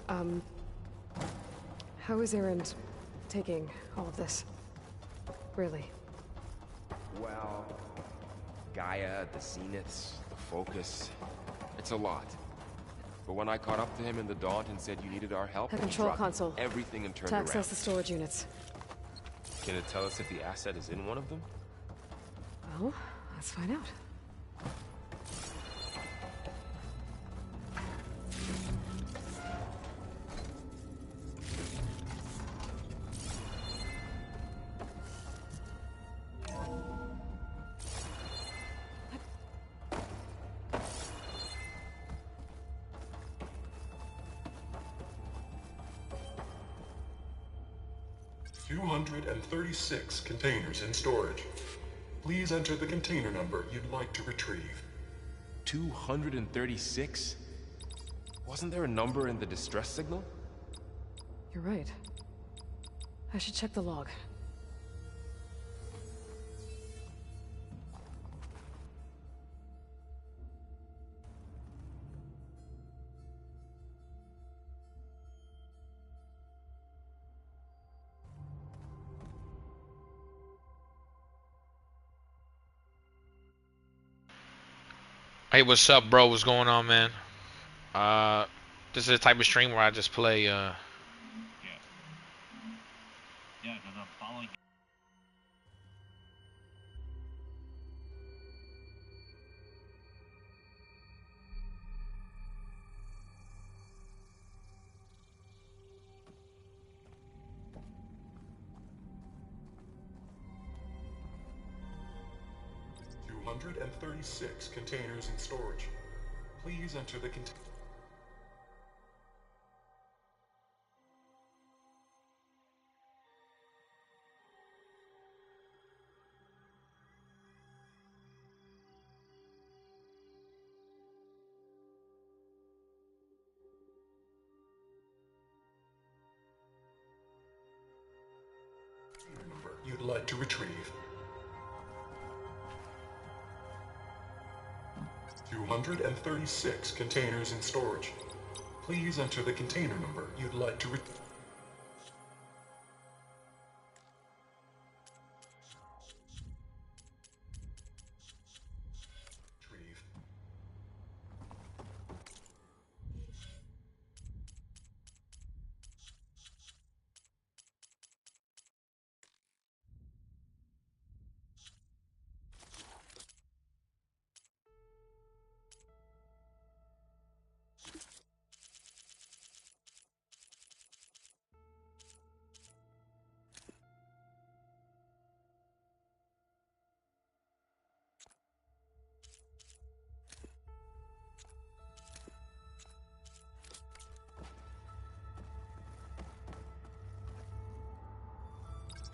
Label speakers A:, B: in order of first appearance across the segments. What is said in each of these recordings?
A: How is Erend taking all of this? Really?
B: Well, Gaia, the Zeniths, the Focus, it's a lot. But when I caught up to him in the Daunt and said you needed our help,
A: The
B: he
A: control
B: dropped
A: console.
B: everything and turned
A: To access
B: around.
A: the storage units.
B: Can it tell us if the asset is in one of them?
A: Well, let's find out.
C: $236 containers in storage. Please enter the container number you'd like to retrieve.
B: 236? Wasn't there a number in the distress signal?
A: You're right. I should check the log.
D: Hey, what's up, bro? What's going on, man? This is the type of stream where I just play,
E: Yeah, because I'm following.
C: 236 containers in storage. Please enter the container. Number you'd like to retrieve. 236 containers in storage. Please enter the container number you'd like to retrieve.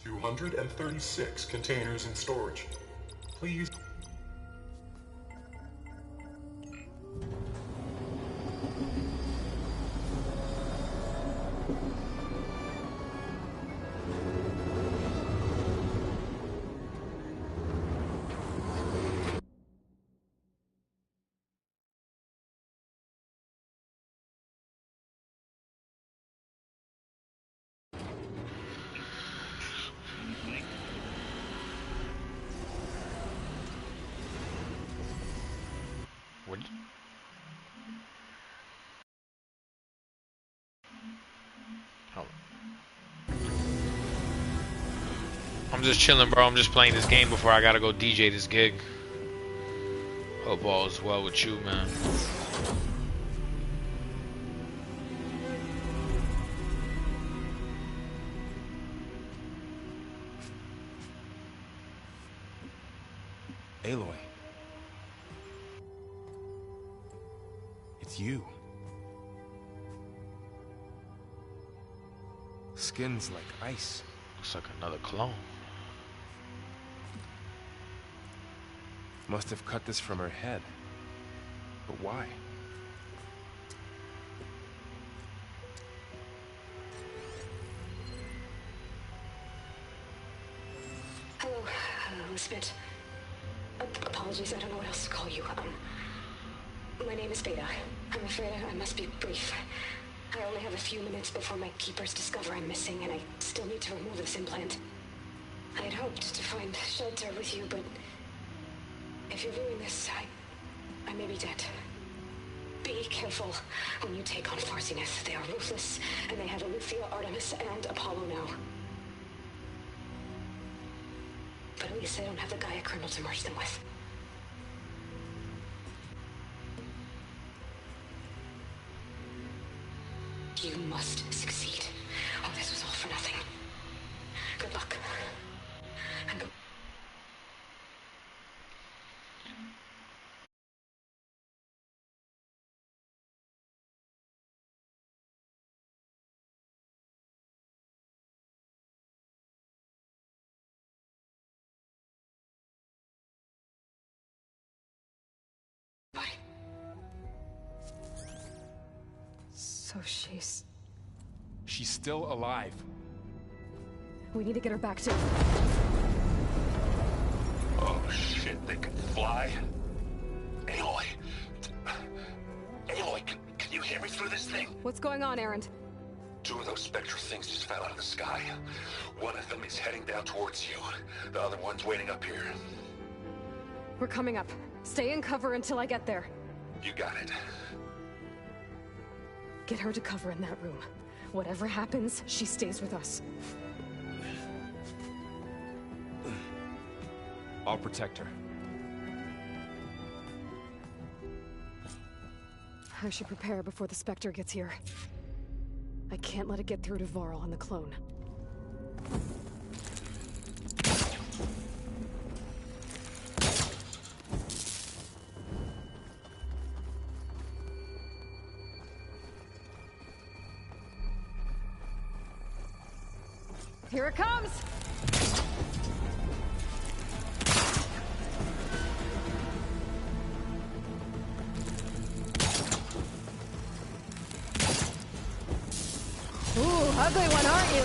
C: $236 containers in storage. Please.
D: I'm just chilling, bro. I'm just playing this game before I gotta go DJ this gig. Hope all is well with you, man.
B: Aloy. It's you. Skin's like ice.
D: Looks like another clone.
B: Must have cut this from her head. But why?
A: Hello, Elizabeth. Apologies, I don't know what else to call you. My name is Beta. I'm afraid I must be brief. I only have a few minutes before my keepers discover I'm missing, and I still need to remove this implant. I had hoped to find shelter with you, but if you ruin this, I may be dead. Be careful when you take on Farsineth. They are ruthless, and they have Aletheia, Artemis, and Apollo now. But at least they don't have the Gaia kernel to merge them with. You must succeed. Oh, this was all for nothing. Good luck. And go. Bye. So she's...
B: She's still alive.
A: We need to get her back to...
F: Oh shit, they can fly? Aloy! Aloy, can you hear me through this thing?
A: What's going on, Erend?
F: 2 of those spectral things just fell out of the sky. One of them is heading down towards you. The other one's waiting up here.
A: We're coming up. Stay in cover until I get there.
F: You got it.
A: Get her to cover in that room. Whatever happens, she stays with us.
B: I'll protect her.
A: I should prepare before the Spectre gets here. I can't let it get through to Varl and the clone. Here it comes! Ooh, ugly one, aren't you?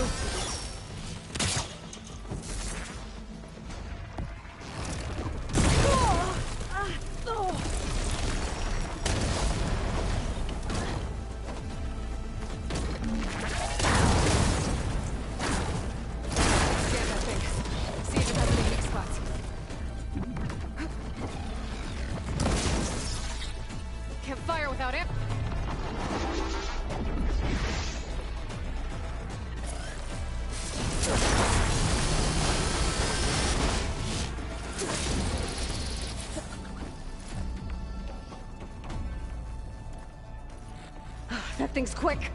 A: That thing's quick.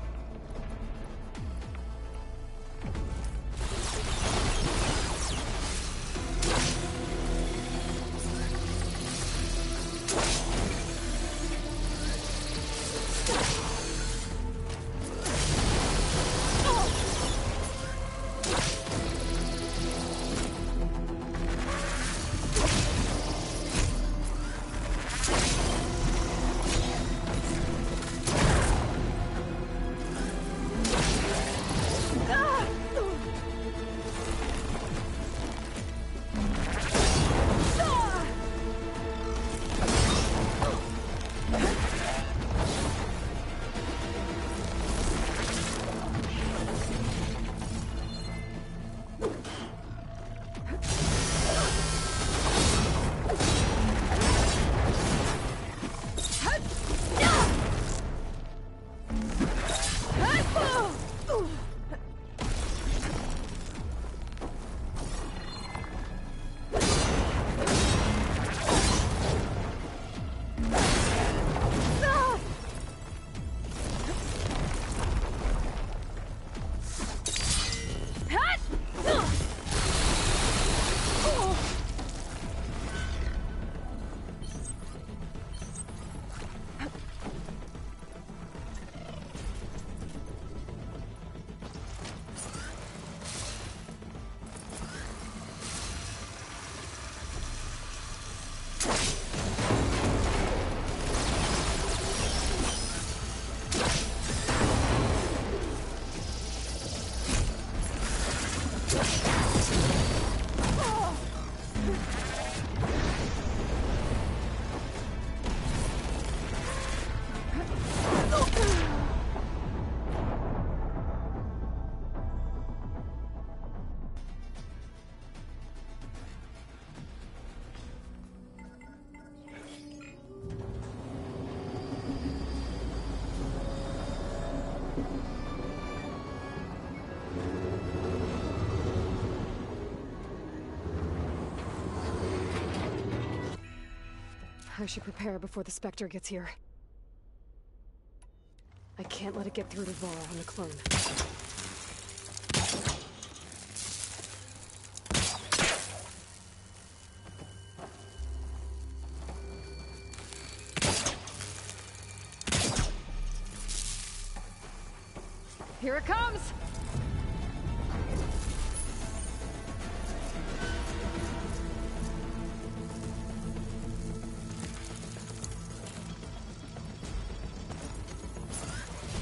A: I should prepare before the Spectre gets here. I can't let it get through to Vara on the clone. Here it comes!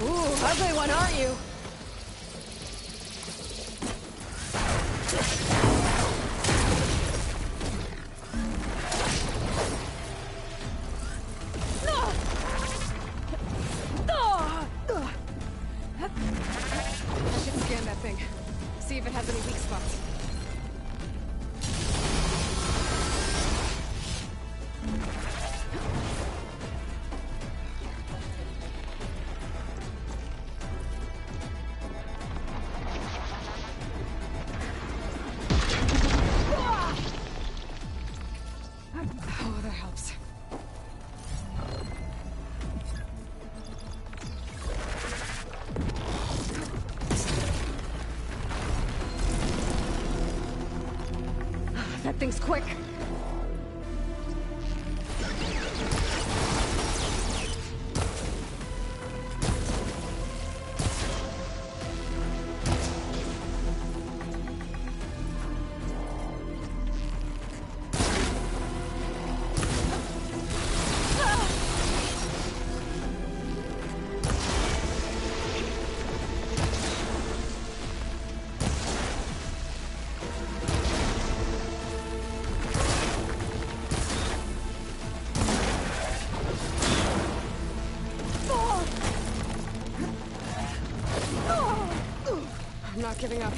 A: Ooh, ugly one, aren't you? I should scan that thing. See if it has any weak spots. Oh, that helps. That thing's quick. I'm not giving up.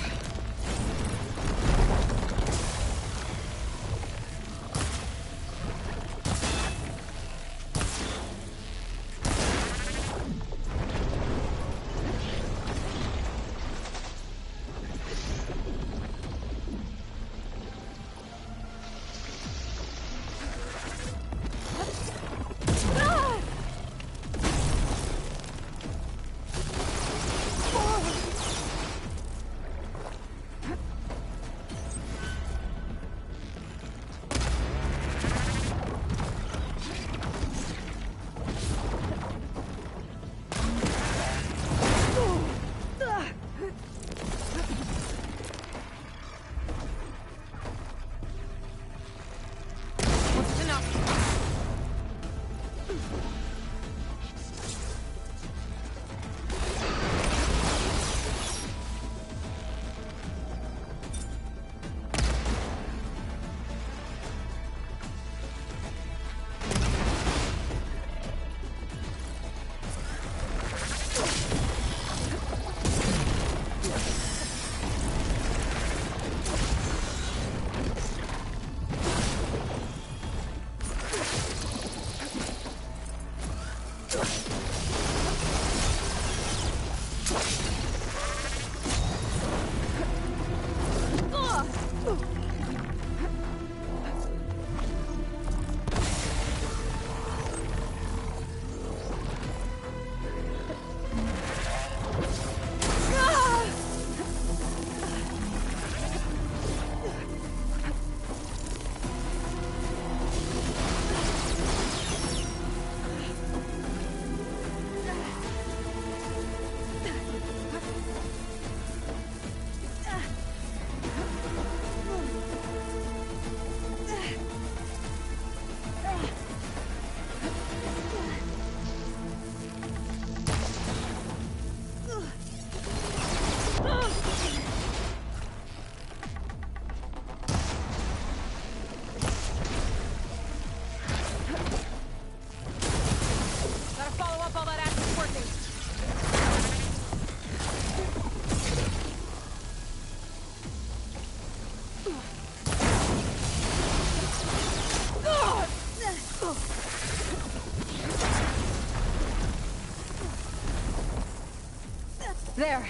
A: There.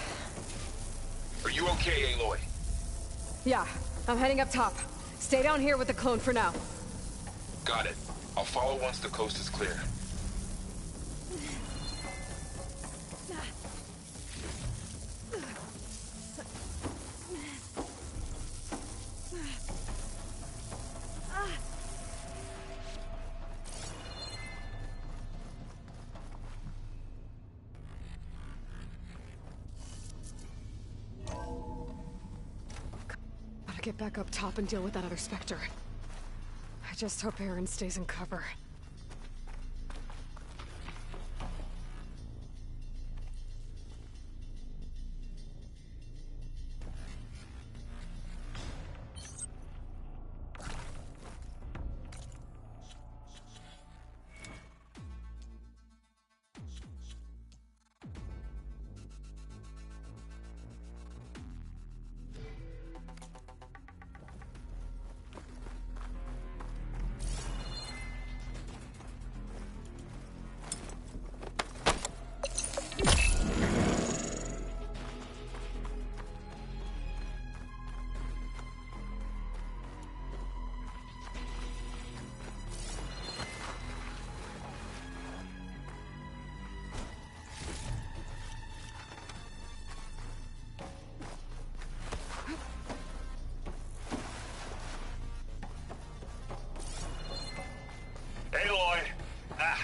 F: Are you okay, Aloy?
A: Yeah, I'm heading up top. Stay down here with the clone for now.
F: Got it. I'll follow once the coast is clear.
A: Gotta get back up top and deal with that other Spectre. I just hope Aaron stays in cover.
F: Aloy! Ah!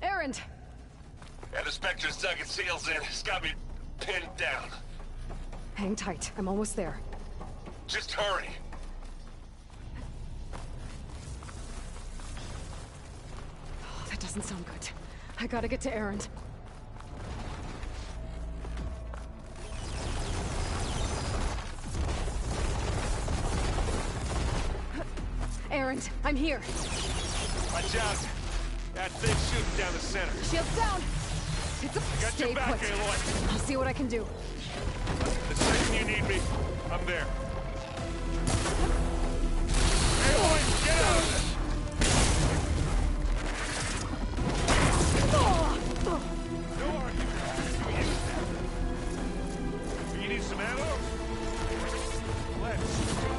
A: Aaron!
F: Yeah, the Spectre's dug its heels in. It's got me pinned down.
A: Hang tight. I'm almost there.
F: Just hurry.
A: Oh, that doesn't sound good. I gotta get to Aaron. Aaron, I'm here.
F: Watch out. That thing's shooting down the center.
A: Shields down. It's a
F: Got
A: stay
F: your back,
A: put.
F: Aloy.
A: I'll see what I can do.
F: The second you need me, I'm there. Aloy, get out of this! No argument. You need some ammo? Let's go.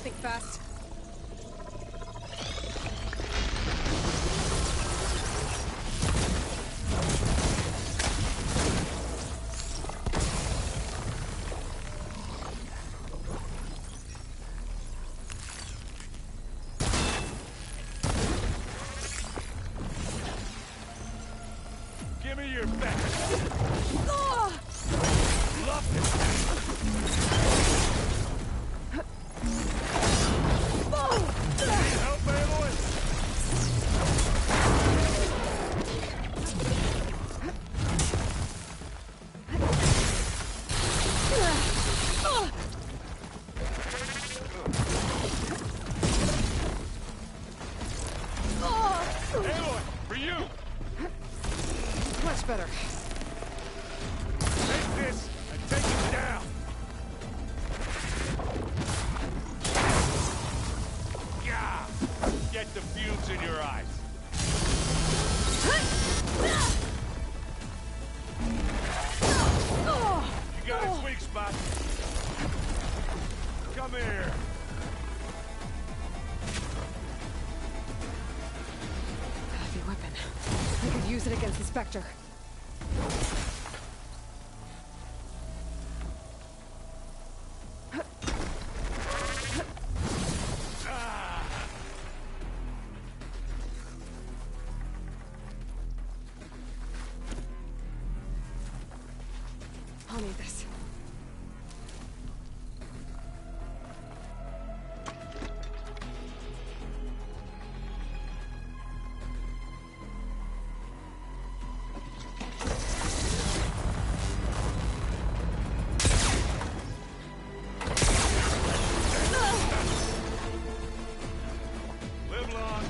A: Think fast.
F: Give me your back.
A: Ah!
F: Love this. Help, Aloy. Aloy, for you.
A: Much better.
F: Take this and take it down. Yeah.
G: the fumes in your eyes. You got a weak spot. Come here.
A: Heavy weapon. I could use it against the Spectre. I'll need this.
G: Live long.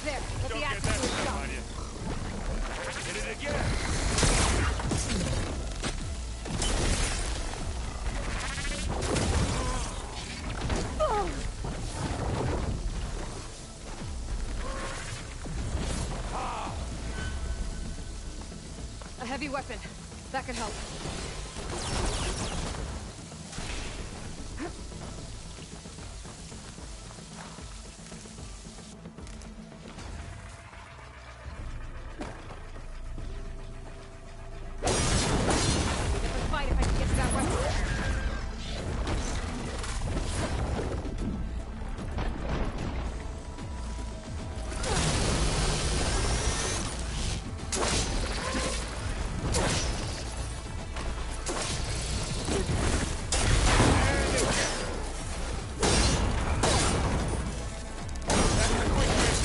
A: There, let
G: Don't
A: the
G: get
A: axe
G: that
A: do its
G: stuff
A: job.
G: on you. Hit it again.
A: A heavy weapon. That could help. Different fight if I can get to that weapon.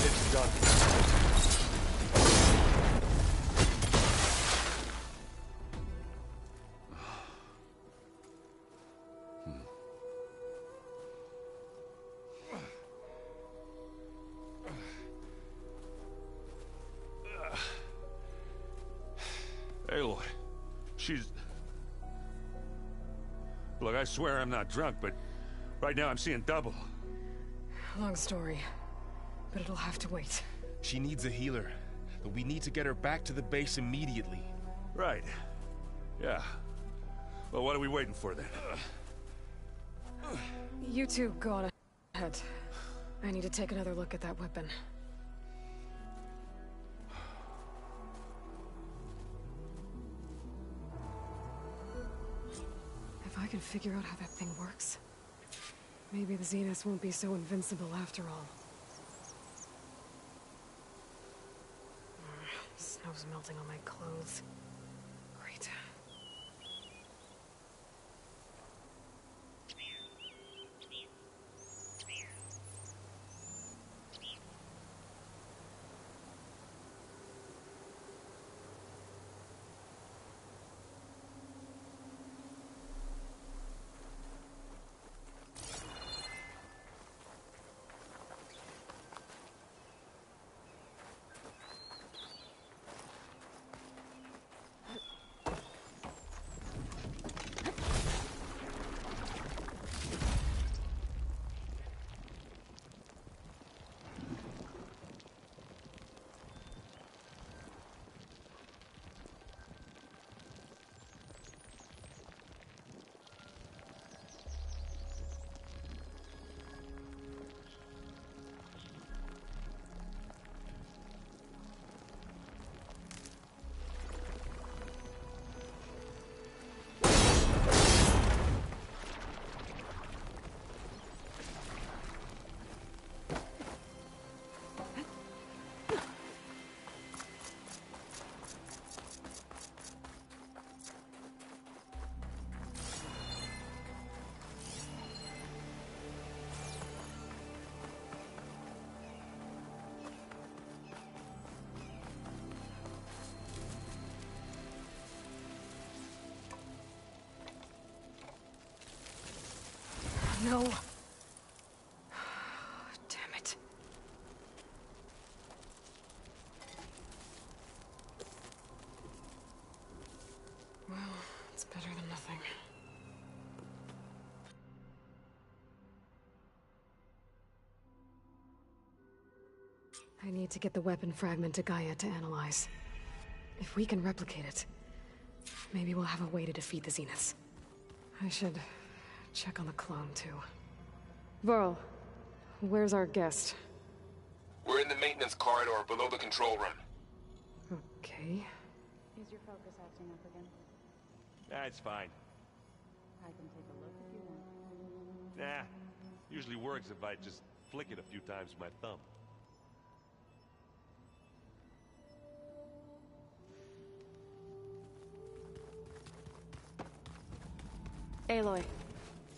G: It's done. Aloy, she's... Look, I swear I'm not drunk, but right now I'm seeing double.
A: Long story, but it'll have to wait.
B: She needs a healer, but we need to get her back to the base immediately.
G: Right. Yeah. Well, what are we waiting for then?
A: You two go on ahead. I need to take another look at that weapon. If I can figure out how that thing works, maybe the Zeniths won't be so invincible after all. Snow's melting on my clothes. Great. no. Damn it. Well, it's better than nothing. I need to get the weapon fragment to Gaia to analyze. If we can replicate it, maybe we'll have a way to defeat the Zeniths. I should check on the clone, too. Varl, where's our guest?
B: We're in the maintenance corridor below the control room.
A: Okay.
H: Is your focus acting up again?
G: Nah, it's fine.
H: I can take a look if you want.
G: Nah, usually works if I just flick it a few times with my thumb.
H: Aloy,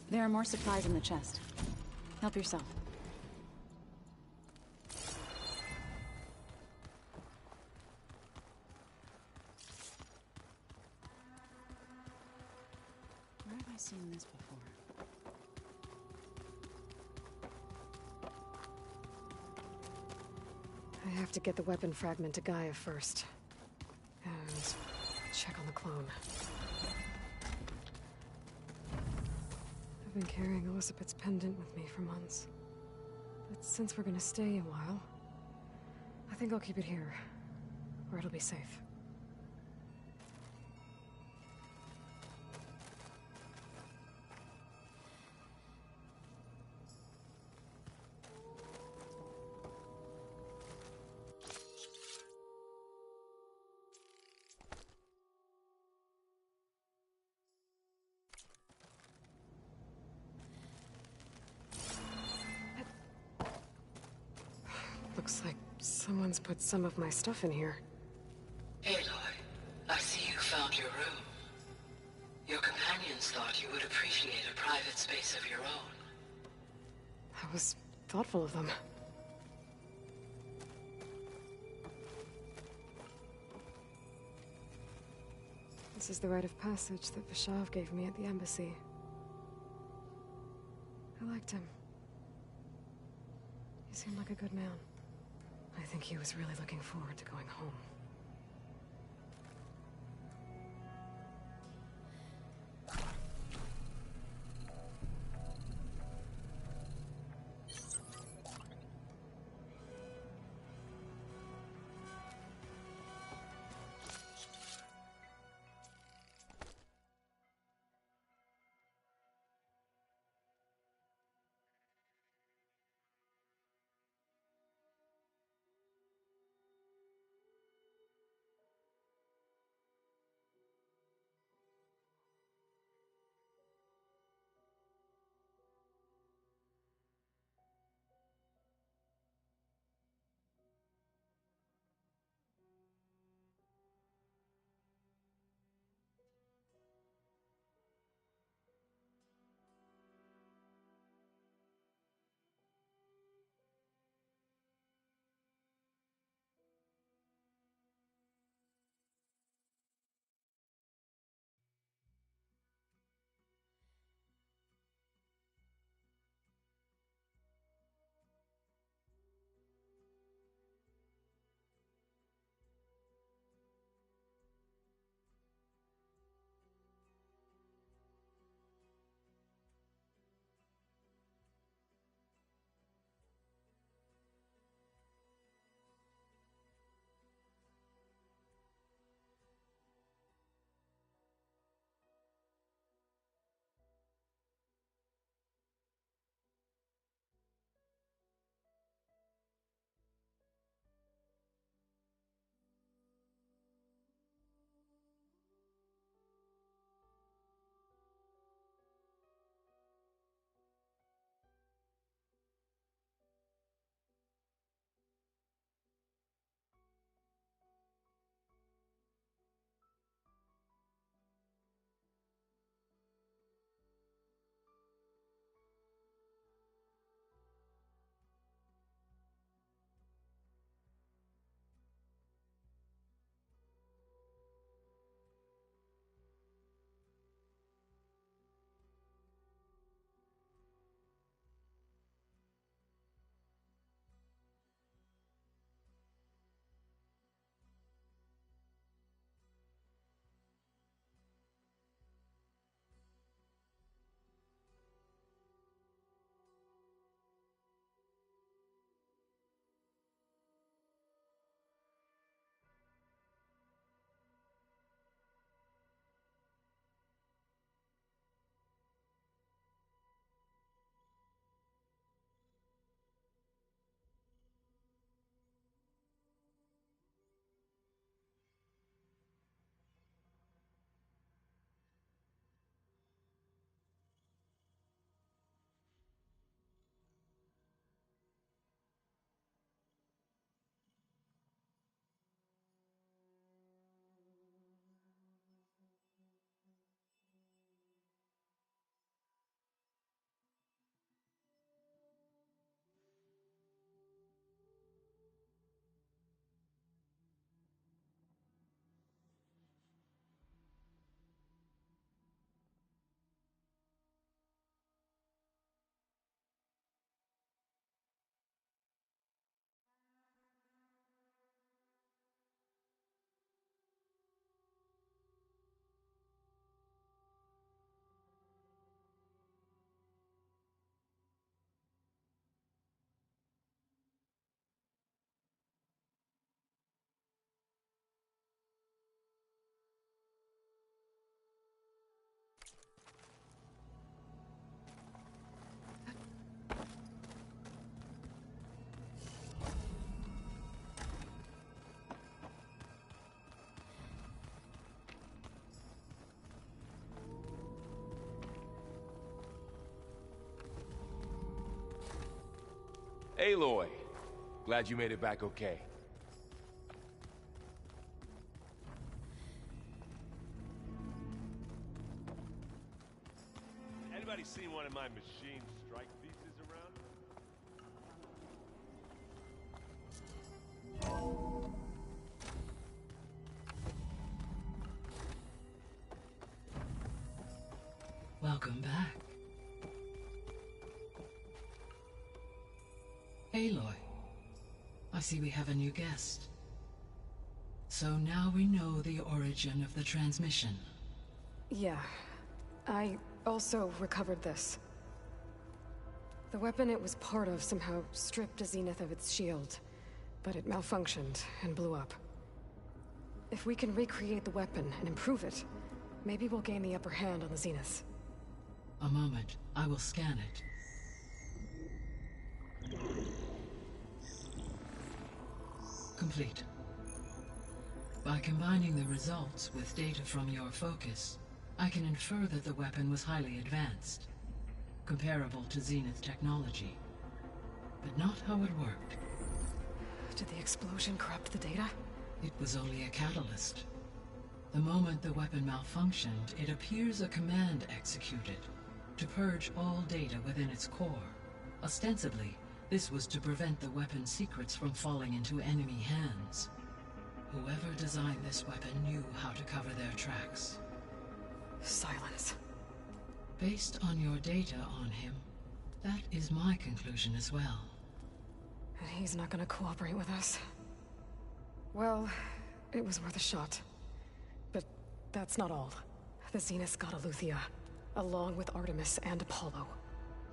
H: there are more supplies in the chest. Help yourself. Where have I seen this before?
A: I have to get the weapon fragment to Gaia first. And check on the clone. I've been carrying Elizabeth's pendant with me for months. But since we're gonna stay a while, I think I'll keep it here, where it'll be safe. Looks like someone's put some of my stuff in here.
I: Aloy, I see you found your room. Your companions thought you would appreciate a private space of your own.
A: That was thoughtful of them. This is the rite of passage that Vishav gave me at the embassy. I liked him. He seemed like a good man. I think he was really looking forward to going home.
B: Aloy, glad you made it back okay.
G: Anybody seen one of my machine strike pieces around?
I: Welcome back. Aloy, I see we have a new guest. So now we know the origin of the transmission.
A: Yeah. I also recovered this. The weapon it was part of somehow stripped Zenith of its shield, but it malfunctioned and blew up. If we can recreate the weapon and improve it, maybe we'll gain the upper hand on the Zeniths.
I: A moment, I will scan it. Complete. By combining the results with data from your focus, I can infer that the weapon was highly advanced, comparable to Zenith technology, but not how it worked.
A: Did the explosion corrupt the data?
I: It was only a catalyst. The moment the weapon malfunctioned, it appears a command executed to purge all data within its core. Ostensibly, this was to prevent the weapon's secrets from falling into enemy hands. Whoever designed this weapon knew how to cover their tracks.
A: Silence.
I: Based on your data on him, that is my conclusion as well.
A: And he's not gonna cooperate with us. Well, it was worth a shot. But that's not all. The Zeniths got Aletheia, along with Artemis and Apollo.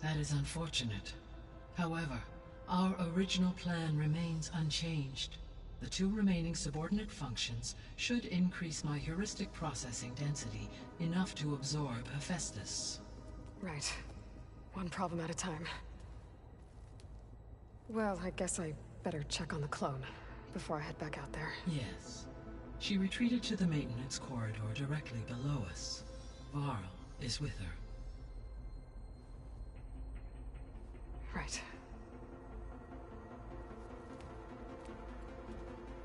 I: That is unfortunate. However, our original plan remains unchanged. The two remaining subordinate functions should increase my heuristic processing density enough to absorb Hephaestus.
A: Right. One problem at a time. Well, I guess I better check on the clone before I head back out there.
I: Yes. She retreated to the maintenance corridor directly below us. Varl is with her.
A: Right.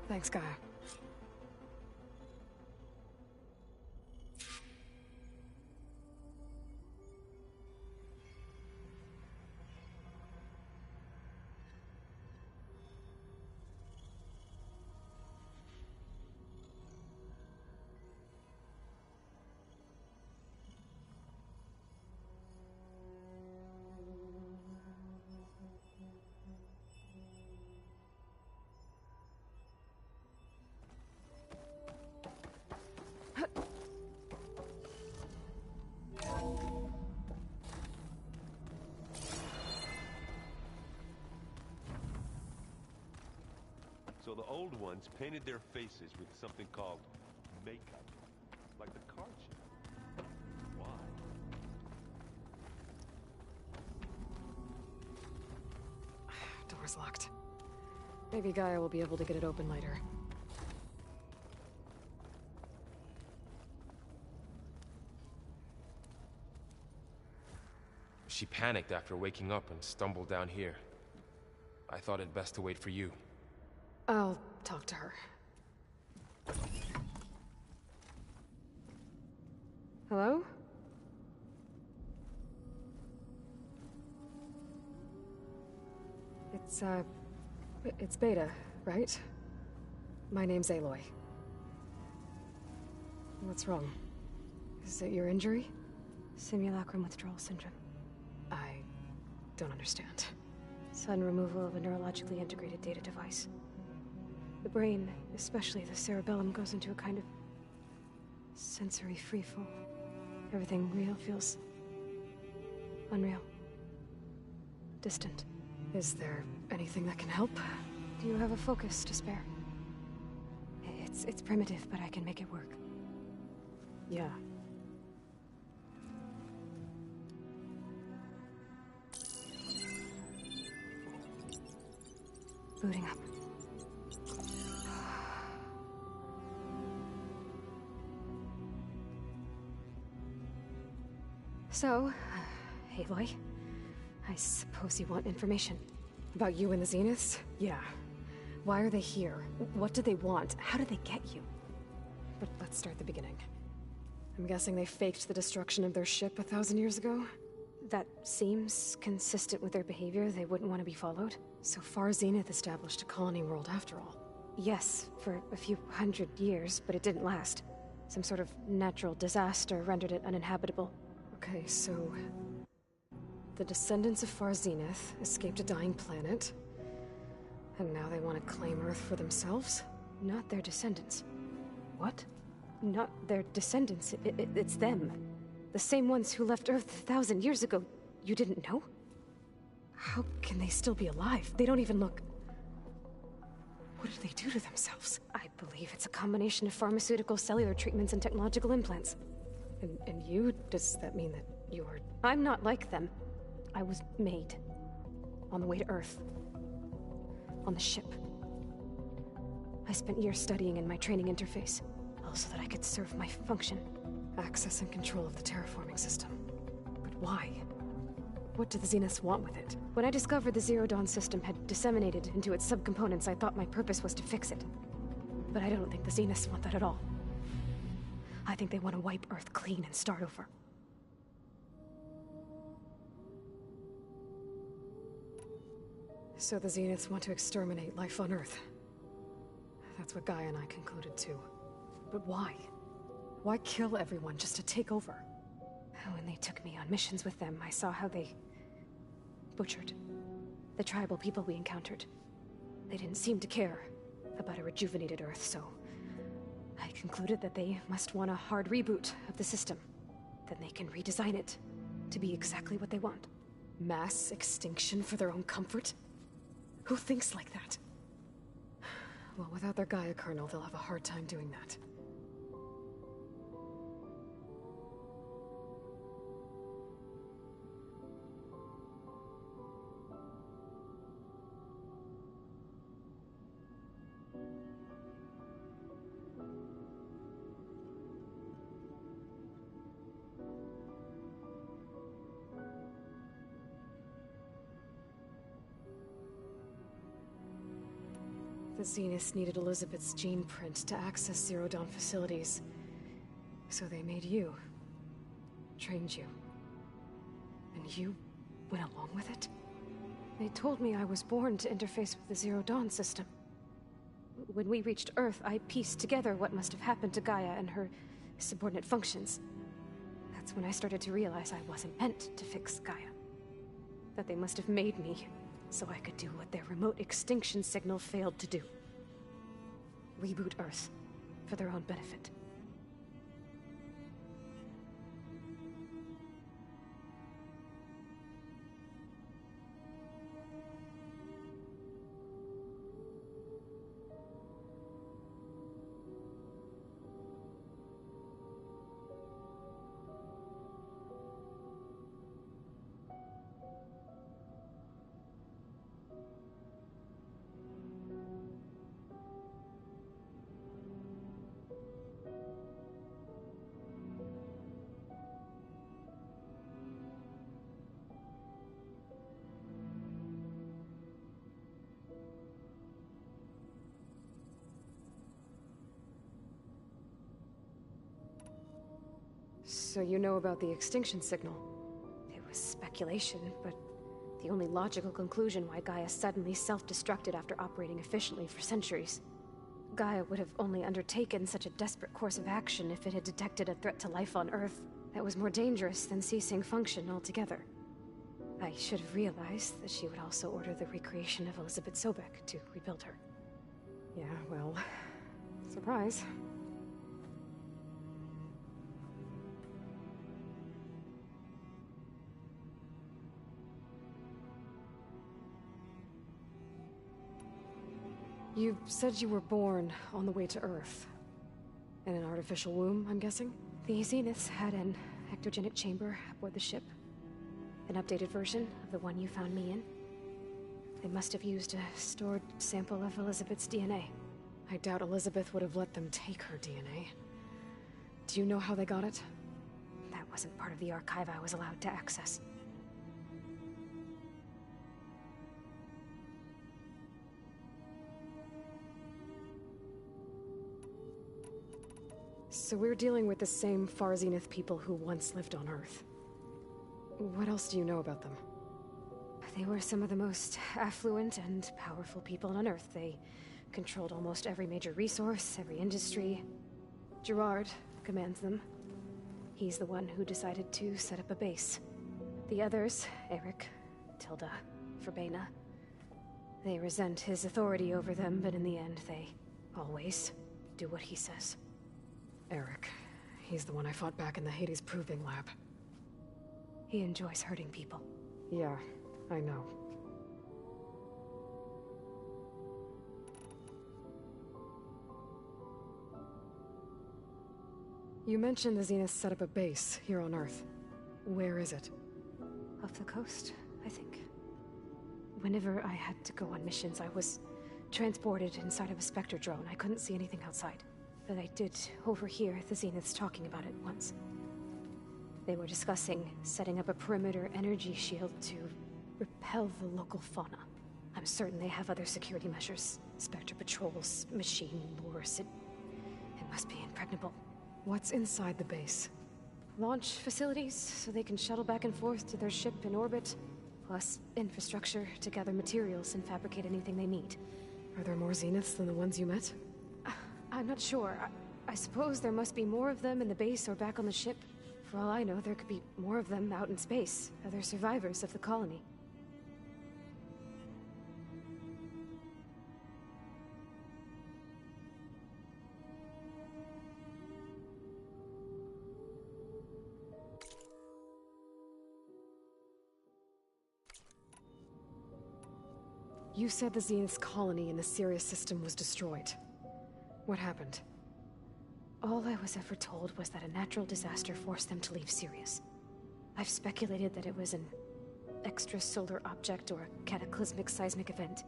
A: Thanks, Gaia.
G: So the old ones painted their faces with something called makeup. Like the card show. Why?
A: Door's locked. Maybe Gaia will be able to get it open later.
B: She panicked after waking up and stumbled down here. I thought it best to wait for you.
A: I'll talk to her. Hello? It's Beta, right? My name's Aloy. What's wrong? Is it your injury?
J: Simulacrum withdrawal syndrome.
A: I don't understand.
J: Sudden removal of a neurologically integrated data device. The brain, especially the cerebellum, goes into a kind of sensory freefall. Everything real feels unreal. Distant.
A: Is there anything that can help?
J: Do you have a focus to spare? It's primitive, but I can make it work.
A: Yeah.
J: Booting up. So, Aloy, I suppose you want information. About you and the Zeniths? Yeah. Why are they here? What do they want? How did they get you? But let's start at the beginning. I'm guessing they faked the destruction of their ship 1,000 years ago? That seems consistent with their behavior. They wouldn't want to be followed. So far, Zenith established a colony world after all. Yes, for a few hundred years, but it didn't last. Some sort of natural disaster rendered it uninhabitable. Okay, so... the descendants of Far Zenith escaped a dying planet, and now they want to claim Earth for themselves? Not their descendants. What? Not their descendants. It's them. The same ones who left Earth 1,000 years ago. You didn't know? How can they still be alive? They don't even look... What did they do to themselves? I believe it's a combination of pharmaceutical, cellular treatments, and technological implants. And you? Does that mean that you're... I'm not like them. I was made. On the way to Earth. On the ship. I spent years studying in my training interface, all so that I could serve my function. Access and control of the terraforming system. But why? What do the Zeniths want with it? When I discovered the Zero Dawn system had disseminated into its subcomponents, I thought my purpose was to fix it. But I don't think the Zeniths want that at all. I think they want to wipe Earth clean and start over. So the Zeniths want to exterminate life on Earth. That's what Gaia and I concluded too. But why? Why kill everyone just to take over? When they took me on missions with them, I saw how they... butchered the tribal people we encountered. They didn't seem to care about a rejuvenated Earth, so... I concluded that they must want a hard reboot of the system. Then they can redesign it to be exactly what they want. Mass extinction for their own comfort? Who thinks like that? Well, without their Gaia kernel, they'll have a hard time doing that. The Zeniths needed Elizabeth's gene print to access Zero Dawn facilities. So they made you. Trained you. And you went along with it? They told me I was born to interface with the Zero Dawn system. When we reached Earth, I pieced together what must have happened to Gaia and her subordinate functions. That's when I started to realize I wasn't meant to fix Gaia. That they must have made me so I could do what their remote extinction signal failed to do. Reboot Earth, for their own benefit. So you know about the extinction signal? It was speculation, but the only logical conclusion why Gaia suddenly self-destructed after operating efficiently for centuries. Gaia would have only undertaken such a desperate course of action if it had detected a threat to life on Earth that was more dangerous than ceasing function altogether. I should have realized that she would also order the recreation of Elizabeth Sobek to rebuild her. Yeah, well, surprise. You said you were born on the way to Earth. In an artificial womb, I'm guessing? The Zeniths had an ectogenic chamber aboard the ship. An updated version of the one you found me in. They must have used a stored sample of Elizabeth's DNA. I doubt Elizabeth would have let them take her DNA. Do you know how they got it? That wasn't part of the archive I was allowed to access. So we're dealing with the same Far Zenith people who once lived on Earth. What else do you know about them?
A: They were some of the most affluent and powerful people on Earth. They controlled almost every major resource, every industry. Gerard commands them. He's the one who decided to set up a base. The others, Eric, Tilda, Verbena, they resent his authority over them, but in the end, they always do what he says.
J: Eric. He's the one I fought back in the Hades Proving Lab.
A: He enjoys hurting people.
J: Yeah, I know. You mentioned the Zenith set up a base here on Earth. Where is it?
A: Off the coast, I think. Whenever I had to go on missions, I was transported inside of a Spectre drone. I couldn't see anything outside. But I did overhear the Zeniths talking about it once. They were discussing setting up a perimeter energy shield to repel the local fauna. I'm certain they have other security measures. Spectre patrols, machine lures. It must be impregnable.
J: What's inside the base?
A: Launch facilities, so they can shuttle back and forth to their ship in orbit. Plus infrastructure to gather materials and fabricate anything they need.
J: Are there more Zeniths than the ones you met?
A: I'm not sure. I suppose there must be more of them in the base or back on the ship. For all I know, there could be more of them out in space, other survivors of the colony.
J: You said the Zenith's colony in the Sirius system was destroyed. What happened?
A: All I was ever told was that a natural disaster forced them to leave Sirius. I've speculated that it was an extrasolar object or a cataclysmic seismic event.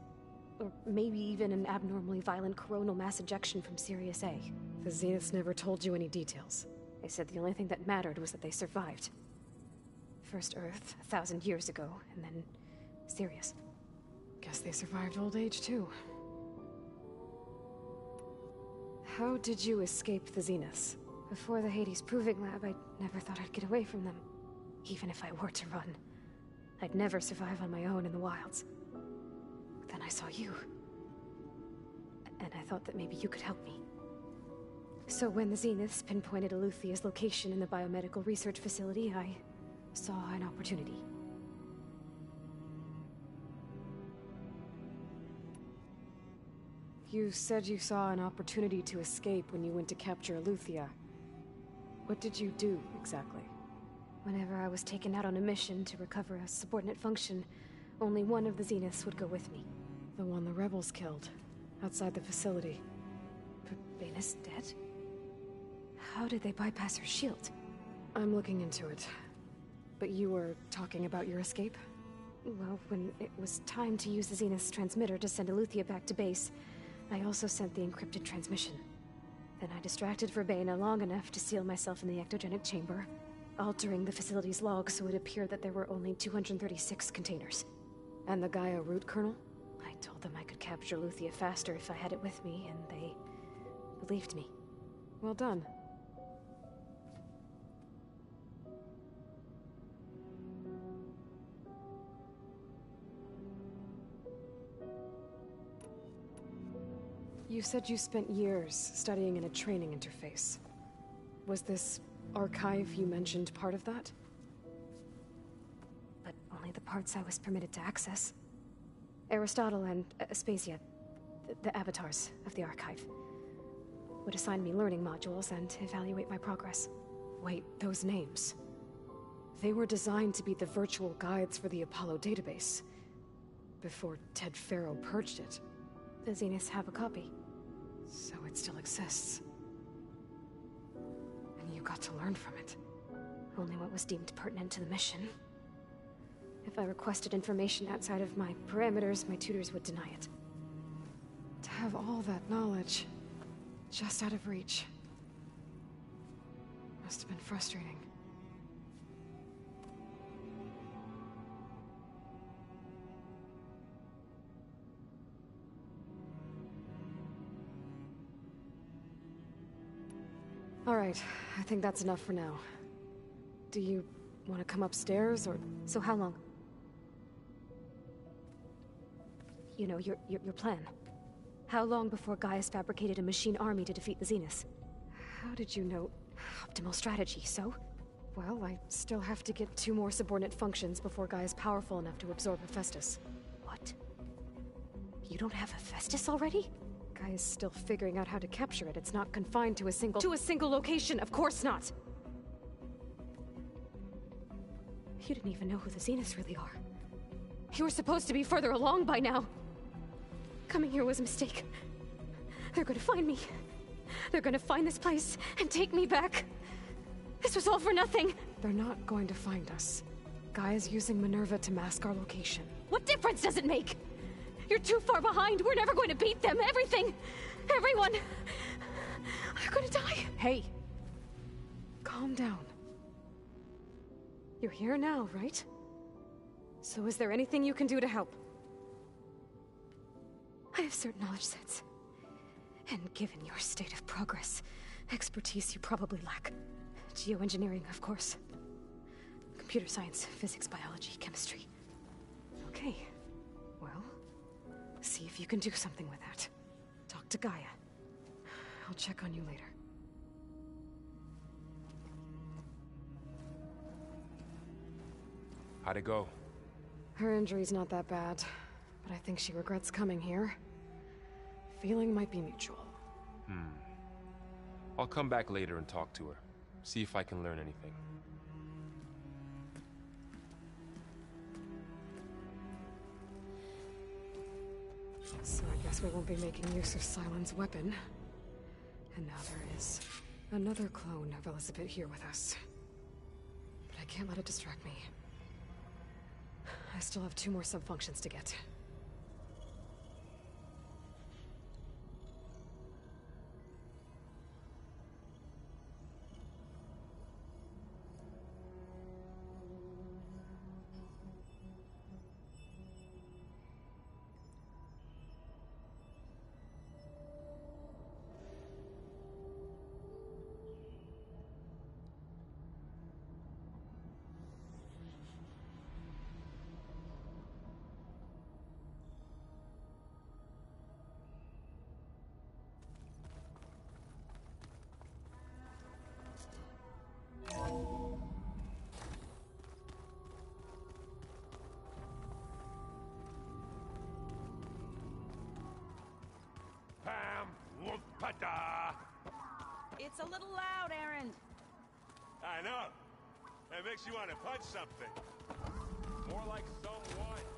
A: Or maybe even an abnormally violent coronal mass ejection from Sirius A.
J: The Zeniths never told you any details.
A: They said the only thing that mattered was that they survived. First Earth, 1,000 years ago, and then Sirius.
J: Guess they survived old age, too. How did you escape the Zeniths?
A: Before the Hades Proving Lab, I never thought I'd get away from them. Even if I were to run. I'd never survive on my own in the wilds. But then I saw you. And I thought that maybe you could help me. So when the Zeniths pinpointed Eluthia's location in the biomedical research facility, I saw an opportunity.
J: You said you saw an opportunity to escape when you went to capture Eluthia. What did you do, exactly?
A: Whenever I was taken out on a mission to recover a subordinate function, only one of the Zeniths would go with me.
J: The one the rebels killed, outside the facility.
A: Vena's dead? How did they bypass her shield?
J: I'm looking into it. But you were talking about your escape?
A: Well, when it was time to use the Zenith's transmitter to send Eluthia back to base, I also sent the encrypted transmission. Then I distracted Verbena long enough to seal myself in the ectogenic chamber, altering the facility's log so it appeared that there were only 236 containers.
J: And the Gaia root kernel?
A: I told them I could capture Eluthia faster if I had it with me, and they believed me.
J: Well done. You said you spent years studying in a training interface. Was this archive you mentioned part of that?
A: But only the parts I was permitted to access. Aristotle and Aspasia, the avatars of the archive, would assign me learning modules and evaluate my progress.
J: Wait, those names. They were designed to be the virtual guides for the Apollo database, before Ted Faro purged it.
A: The Zeniths have a copy.
J: So it still exists. And you got to learn from it.
A: Only what was deemed pertinent to the mission. If I requested information outside of my parameters, my tutors would deny it.
J: To have all that knowledge, just out of reach. Must have been frustrating. Alright, I think that's enough for now. Do you want to come upstairs, or... So how long? You know, your plan. How long before Gaius fabricated a machine army to defeat the Zeniths? How did you know? Optimal strategy, so? Well, I still have to get 2 more subordinate functions before Gaia's powerful enough to absorb Hephaestus. What? You don't have Hephaestus already? Gaia's still figuring out how to capture it. It's not confined to a single... To a single location, of course not! You didn't even know who the Zeniths really are. You were supposed to be further along by now. Coming here was a mistake. They're gonna find me. They're gonna find this place and take me back. This was all for nothing. They're not going to find us. Gaia's using Minerva to mask our location. What difference does it make? You're too far behind. We're never going to beat them. Everything. Everyone. They're gonna die. Hey. Calm down. You're here now, right? So is there anything you can do to help? I have certain knowledge sets. And given your state of progress, expertise you probably lack. Geoengineering, of course. Computer science, physics, biology, chemistry. Okay. Well, see if you can do something with that. Talk to Gaia. I'll check on you later.
B: How'd it go?
J: Her injury's not that bad, but I think she regrets coming here. Feeling might be mutual.
B: I'll come back later and talk to her. See if I can learn anything.
J: So I guess we won't be making use of Sylens' weapon. And now there is another clone of Elizabeth here with us. But I can't let it distract me. I still have 2 more sub-functions to get.
K: It's a little loud, Aaron.
G: I know. That makes you want to punch something. More like someone.